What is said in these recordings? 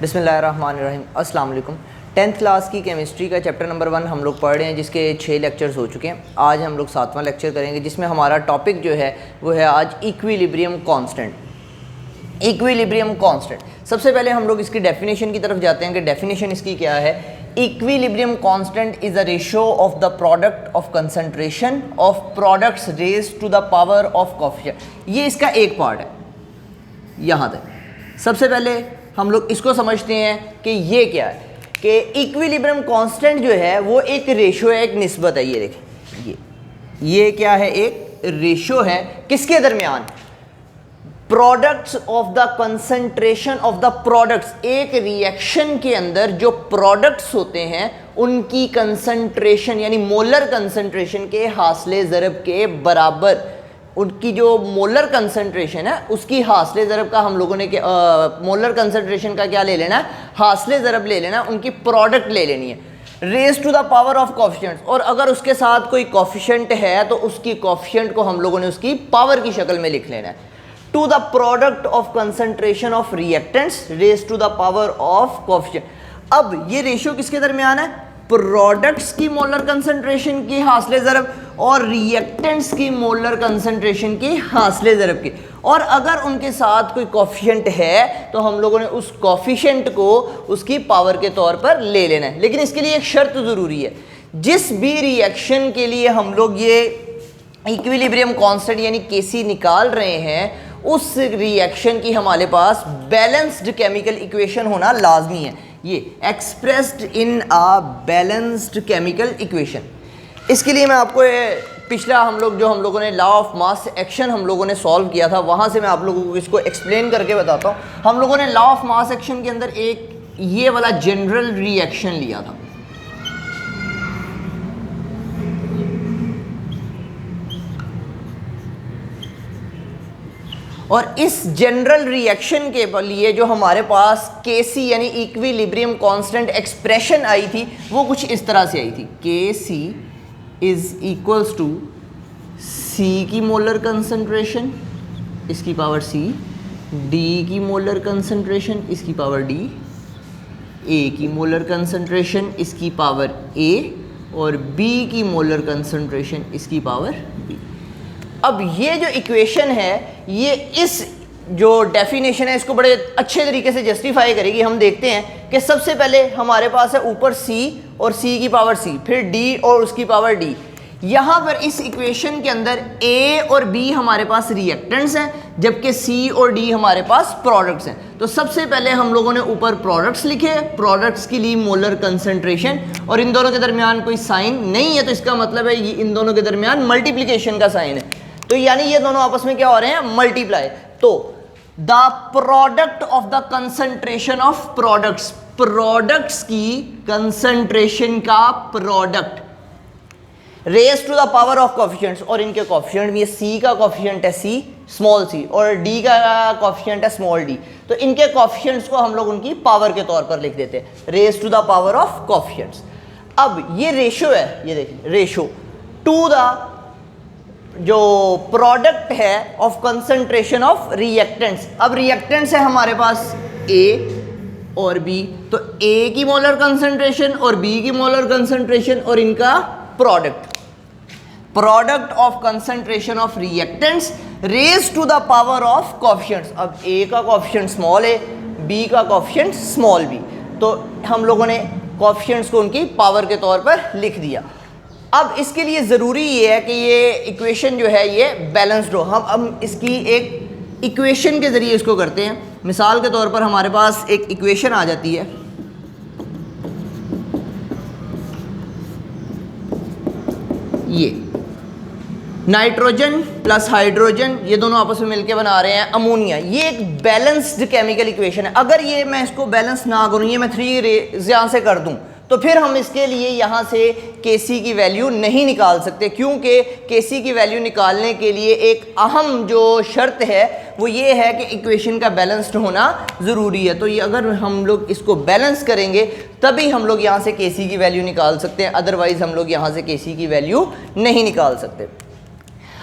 बिस्मिल्लाहिर्रहमानिर्रहीम। अस्सलाम वालेकुम। 10th क्लास की केमिस्ट्री का चैप्टर नंबर 1 हम लोग पढ़ रहे हैं, जिसके 6 लेक्चर्स हो चुके हैं। आज हम लोग 7वां लेक्चर करेंगे, जिसमें हमारा टॉपिक जो है वो है आज इक्विलिब्रियम कांस्टेंट। इक्विलिब्रियम कांस्टेंट, सबसे पहले हम लोग इसकी डेफिनेशन की तरफ जाते हैं कि डेफिनेशन इसकी क्या है। Equilibrium constant is a ratio of the product of concentration of products raised to the power of coefficient. ये इसका एक पार्ट है यहाँ तक। सबसे पहले हम लोग इसको समझते हैं कि ये क्या है, कि इक्विलिब्रियम कांस्टेंट जो है वो एक रेशियो है, एक निस्बत है। ये देखें, ये क्या है, एक रेशियो है किसके दरमियान, products of the concentration of the products. एक रिएक्शन के अंदर जो प्रोडक्ट्स होते हैं उनकी कंसंट्रेशन यानी मोलर कंसंट्रेशन के हासिले ज़रब के बराबर, उनकी जो मोलर कंसंट्रेशन है उसकी हासिले ज़रब का हम लोगों ने मोलर कंसंट्रेशन का क्या ले लेना है, हासिले ज़रब ले लेना, उनकी प्रोडक्ट ले लेनी है raise to the power of coefficient. और अगर उसके साथ कोई कोएफिशिएंट है तो उसकी कोएफिशिएंट को हम लोगों ने उसकी पावर की शक्ल में लिख लेना है। To the product of concentration of reactants raise to the power of coefficient. अब ये रेशियो किसके दरमियान है, प्रोडक्ट्स की मोलर कंसंट्रेशन की हासिले ज़रब और रिएक्टेंट्स की मोलर कंसंट्रेशन की हासिले ज़रब की। और अगर उनके साथ कोई कोएफिशिएंट है तो हम लोगों ने उस कोएफिशिएंट को उसकी पावर के तौर पर ले लेना है। लेकिन इसके लिए एक शर्त ज़रूरी है, जिस भी रिएक्शन के लिए हम लोग ये इक्विलिब्रियम कांस्टेंट यानी केसी निकाल रहे हैं, उस रिएक्शन की हमारे पास बैलेंस्ड केमिकल इक्वेशन होना लाजमी है। ये expressed in a balanced chemical equation. इसके लिए मैं आपको पिछला हम लोगों ने लॉ ऑफ मास एक्शन हम लोगों ने सॉल्व किया था, वहाँ से मैं आप लोगों को इसको एक्सप्लेन करके बताता हूँ। हम लोगों ने लॉ ऑफ मास एक्शन के अंदर एक ये वाला जनरल रिएक्शन लिया था। और इस जनरल रिएक्शन के लिए जो हमारे पास केसी यानी इक्विलिब्रियम कांस्टेंट एक्सप्रेशन आई थी वो कुछ इस तरह से आई थी। केसी इज इक्वल्स टू सी की मोलर कंसंट्रेशन इसकी पावर सी, डी की मोलर कंसंट्रेशन इसकी पावर डी, ए की मोलर कंसंट्रेशन इसकी पावर ए और बी की मोलर कंसंट्रेशन इसकी पावर बी। अब ये जो इक्वेशन है ये इस जो डेफिनेशन है इसको बड़े अच्छे तरीके से जस्टिफाई करेगी। हम देखते हैं कि सबसे पहले हमारे पास है ऊपर C और C की पावर C, फिर D और उसकी पावर D। यहाँ पर इस इक्वेशन के अंदर A और B हमारे पास रिएक्टेंट्स हैं, जबकि C और D हमारे पास प्रोडक्ट्स हैं। तो सबसे पहले हम लोगों ने ऊपर प्रोडक्ट्स लिखे, प्रोडक्ट्स के लिए मोलर कंसंट्रेशन, और इन दोनों के दरमियान कोई साइन नहीं है तो इसका मतलब है ये इन दोनों के दरमियान मल्टीप्लिकेशन का साइन है। तो यानी ये दोनों आपस में क्या हो रहे हैं, मल्टीप्लाई। तो the product of the concentration of products, products की कंसंट्रेशन का product raise to the power of coefficients, और इनके कोएफिशिएंट में सी का कोएफिशिएंट है सी स्मॉल सी और डी का कोएफिशिएंट है स्मॉल डी। तो इनके कोएफिशिएंट्स को हम लोग उनकी पावर के तौर पर लिख देते हैं raise to the power of coefficients. अब ये रेशियो है, ये देखिए रेशियो टू द जो प्रोडक्ट है ऑफ कंसंट्रेशन ऑफ रिएक्टेंट्स। अब रिएक्टेंट्स है हमारे पास A और B, तो A की मोलर कंसंट्रेशन और B की मोलर कंसंट्रेशन और इनका product of concentration of reactants raise to the power of coefficients. अब A का कोएफिशिएंट स्मॉल a, B का कोएफिशिएंट स्मॉल b, तो हम लोगों ने कोएफिशिएंट्स को उनकी पावर के तौर पर लिख दिया। अब इसके लिए ज़रूरी ये है कि ये इक्वेशन जो है ये बैलेंस्ड हो। हम इसकी एक इक्वेशन के ज़रिए इसको करते हैं। मिसाल के तौर पर हमारे पास एक इक्वेशन आ जाती है, ये नाइट्रोजन प्लस हाइड्रोजन ये दोनों आपस में मिलकर बना रहे हैं अमोनिया। ये एक बैलेंस्ड केमिकल इक्वेशन है। अगर ये मैं इसको बैलेंस ना करूँ, ये मैं 3 रेज यहाँ से कर दूँ, तो फिर हम इसके लिए यहाँ से Kc की वैल्यू नहीं निकाल सकते, क्योंकि Kc की वैल्यू निकालने के लिए एक अहम जो शर्त है वो ये है कि इक्वेशन का बैलेंस्ड होना ज़रूरी है। तो ये अगर हम लोग इसको बैलेंस करेंगे तभी हम लोग यहाँ से Kc की वैल्यू निकाल सकते हैं, अदरवाइज़ हम लोग यहाँ से Kc की वैल्यू नहीं निकाल सकते।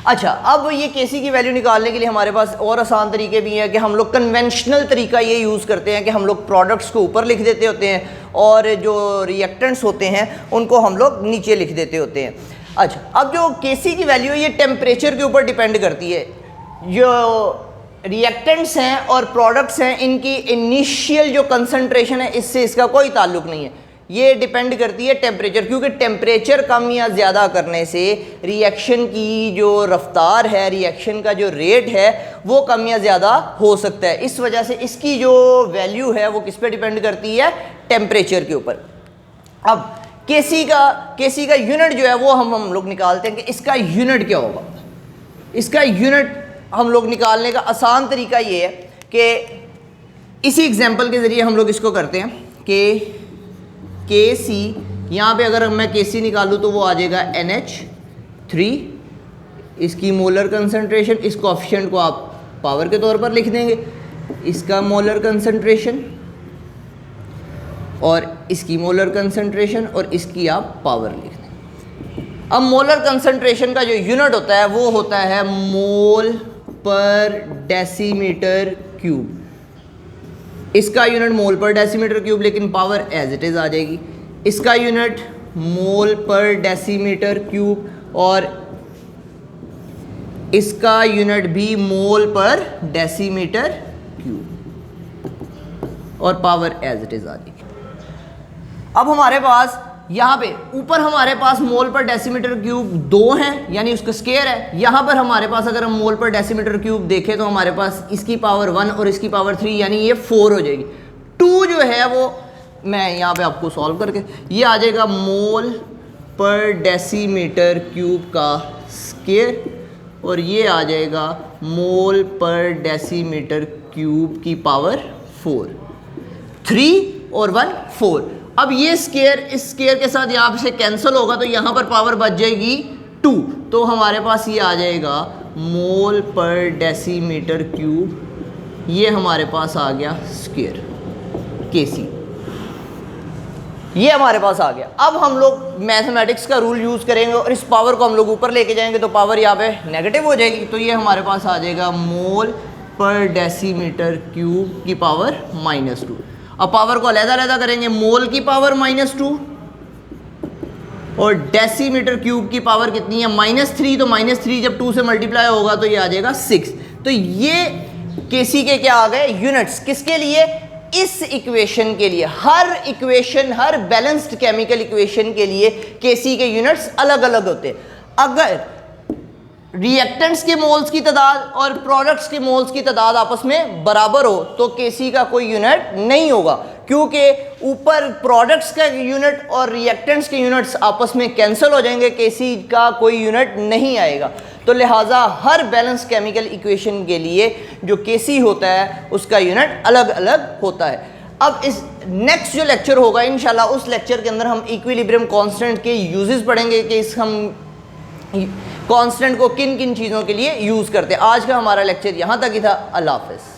अच्छा, अब ये केसी की वैल्यू निकालने के लिए हमारे पास और आसान तरीके भी हैं कि हम लोग कन्वेंशनल तरीका ये यूज़ करते हैं कि हम लोग प्रोडक्ट्स को ऊपर लिख देते होते हैं और जो रिएक्टेंट्स होते हैं उनको हम लोग नीचे लिख देते होते हैं। अच्छा, अब जो केसी की वैल्यू है ये टेम्परेचर के ऊपर डिपेंड करती है। जो रिएक्टेंट्स हैं और प्रोडक्ट्स हैं इनकी इनिशियल जो कंसंट्रेशन है इससे इसका कोई ताल्लुक नहीं है, ये डिपेंड करती है टेम्परेचर, क्योंकि टेम्परेचर कम या ज़्यादा करने से रिएक्शन की जो रफ्तार है, रिएक्शन का जो रेट है वो कम या ज़्यादा हो सकता है। इस वजह से इसकी जो वैल्यू है वो किस पे डिपेंड करती है, टेम्परेचर के ऊपर। अब केसी का यूनिट जो है वो हम लोग निकालते हैं कि इसका यूनिट क्या होगा। इसका यूनिट हम लोग निकालने का आसान तरीका ये है कि इसी एग्जांपल के ज़रिए हम लोग इसको करते हैं कि केसी, यहाँ पे अगर मैं केसी निकालूँ तो वो आ जाएगा NH3, इसकी मोलर कंसंट्रेशन, इस कोएफिशिएंट को आप पावर के तौर पर लिख देंगे, इसका मोलर कंसंट्रेशन और इसकी मोलर कंसंट्रेशन और इसकी आप पावर लिख देंगे। अब मोलर कंसंट्रेशन का जो यूनिट होता है वो होता है मोल पर डेसीमीटर क्यूब। इसका यूनिट मोल पर डेसीमीटर क्यूब, लेकिन पावर एज इट इज़ आ जाएगी। इसका यूनिट मोल पर डेसीमीटर क्यूब और इसका यूनिट भी मोल पर डेसीमीटर क्यूब और पावर एज इट इज़ आ जाएगी। अब हमारे पास यहाँ पे ऊपर हमारे पास मोल पर डेसीमीटर क्यूब 2 हैं, यानी उसका स्केयर है। यहाँ पर हमारे पास अगर हम मोल पर डेसीमीटर क्यूब देखें तो हमारे पास इसकी पावर 1 और इसकी पावर 3, यानी ये 4 हो जाएगी। 2 जो है वो मैं यहाँ पे आपको सॉल्व करके, ये आ जाएगा मोल पर डेसीमीटर क्यूब का स्केयर और ये आ जाएगा मोल पर डेसीमीटर क्यूब की पावर 4। 3 और 1 4। अब ये स्केयर इस स्केयर के साथ यहाँ से कैंसिल होगा तो यहाँ पर पावर बच जाएगी 2, तो हमारे पास ये आ जाएगा मोल पर डेसीमीटर क्यूब, ये हमारे पास आ गया स्केयर केसी, ये हमारे पास आ गया। अब हम लोग मैथमेटिक्स का रूल यूज़ करेंगे और इस पावर को हम लोग ऊपर लेके जाएंगे तो पावर यहाँ पे नेगेटिव हो जाएगी, तो ये हमारे पास आ जाएगा मोल पर डेसीमीटर क्यूब की पावर -2। अब पावर को अलग-अलग करेंगे, मोल की पावर -2 और डेसीमीटर क्यूब की पावर कितनी है -3, तो -3 जब 2 से मल्टीप्लाई होगा तो ये आ जाएगा 6। तो ये केसी के क्या आ गए यूनिट्स, किसके लिए, इस इक्वेशन के लिए। हर इक्वेशन, हर बैलेंस्ड केमिकल इक्वेशन के लिए केसी के यूनिट्स अलग अलग होते हैं। अगर रिएक्टेंट्स के मोल्स की तादाद और प्रोडक्ट्स के मोल्स की तादाद आपस में बराबर हो तो केसी का कोई यूनिट नहीं होगा, क्योंकि ऊपर प्रोडक्ट्स का यूनिट और रिएक्टेंट्स के यूनिट्स आपस में कैंसिल हो जाएंगे, केसी का कोई यूनिट नहीं आएगा। तो लिहाजा हर बैलेंस केमिकल इक्वेशन के लिए जो केसी होता है उसका यूनिट अलग अलग होता है। अब इस नेक्स्ट जो लेक्चर होगा इंशाल्लाह, उस लेक्चर के अंदर हम इक्विलिब्रियम कांस्टेंट के यूजेस पढ़ेंगे कि हम कांस्टेंट को किन किन चीज़ों के लिए यूज़ करते हैं। आज का हमारा लेक्चर यहाँ तक ही था। अल्लाह हाफ़िज़।